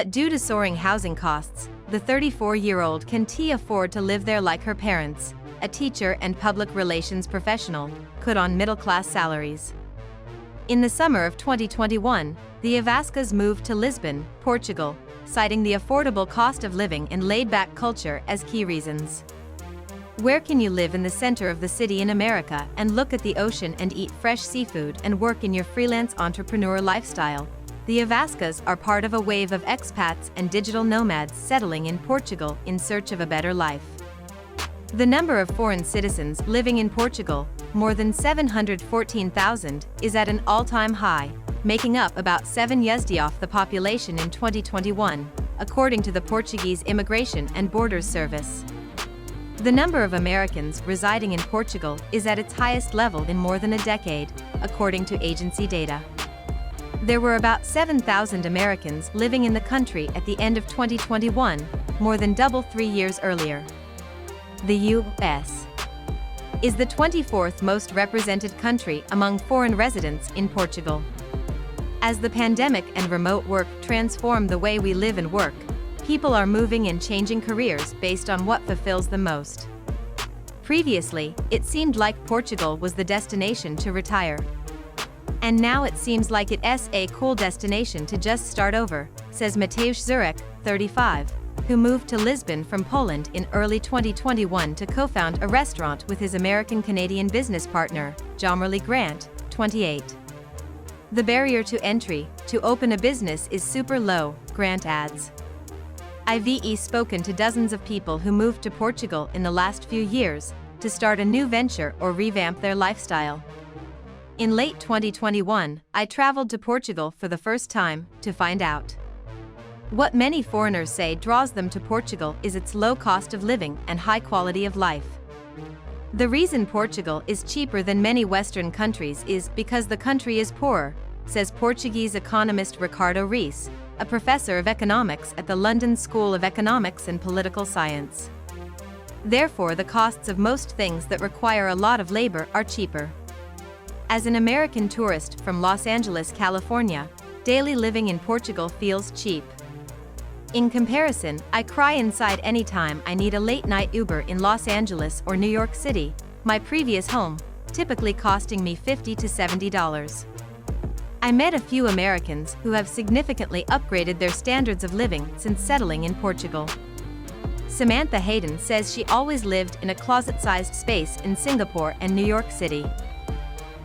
But due to soaring housing costs, the 34-year-old can't afford to live there like her parents, a teacher and public relations professional, could on middle-class salaries. In the summer of 2021, the Ivascas moved to Lisbon, Portugal, citing the affordable cost of living and laid-back culture as key reasons. Where can you live in the center of the city in America and look at the ocean and eat fresh seafood and work in your freelance entrepreneur lifestyle? The Ivascas are part of a wave of expats and digital nomads settling in Portugal in search of a better life. The number of foreign citizens living in Portugal, more than 714,000, is at an all-time high, making up about 7 USD of the population in 2021, according to the Portuguese Immigration and Borders Service. The number of Americans residing in Portugal is at its highest level in more than a decade, according to agency data. There were about 7,000 Americans living in the country at the end of 2021, more than double 3 years earlier. The U.S. is the 24th most represented country among foreign residents in Portugal. As the pandemic and remote work transform the way we live and work, people are moving and changing careers based on what fulfills them most. Previously, it seemed like Portugal was the destination to retire. And now it seems like it's a cool destination to just start over, says Mateusz Zurek, 35, who moved to Lisbon from Poland in early 2021 to co-found a restaurant with his American-Canadian business partner, Jomerly Grant, 28. The barrier to entry to open a business is super low, Grant adds. I've spoken to dozens of people who moved to Portugal in the last few years to start a new venture or revamp their lifestyle. In late 2021, I traveled to Portugal for the first time to find out. What many foreigners say draws them to Portugal is its low cost of living and high quality of life. The reason Portugal is cheaper than many Western countries is because the country is poorer, says Portuguese economist Ricardo Reis, a professor of economics at the London School of Economics and Political Science. Therefore, the costs of most things that require a lot of labor are cheaper. As an American tourist from Los Angeles, California, daily living in Portugal feels cheap. In comparison, I cry inside anytime I need a late-night Uber in Los Angeles or New York City, my previous home, typically costing me $50 to $70. I met a few Americans who have significantly upgraded their standards of living since settling in Portugal. Samantha Hayden says she always lived in a closet-sized space in Singapore and New York City.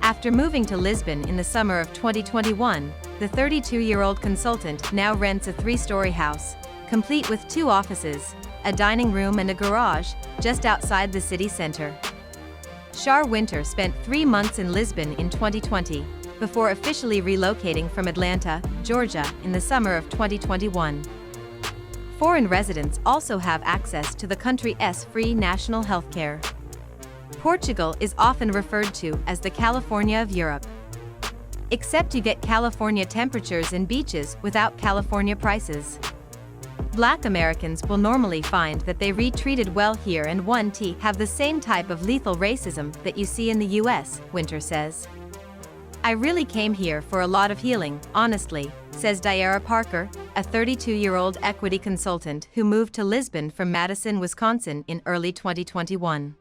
After moving to Lisbon in the summer of 2021, the 32-year-old consultant now rents a 3-story house, complete with 2 offices, a dining room and a garage, just outside the city center. Shar Winter spent 3 months in Lisbon in 2020, before officially relocating from Atlanta, Georgia, in the summer of 2021. Foreign residents also have access to the country's free national health care. Portugal is often referred to as the California of Europe. Except you get California temperatures and beaches without California prices. Black Americans will normally find that they retreated well here and won't have the same type of lethal racism that you see in the US, Winter says. I really came here for a lot of healing, honestly, says Diara Parker, a 32-year-old equity consultant who moved to Lisbon from Madison, Wisconsin in early 2021.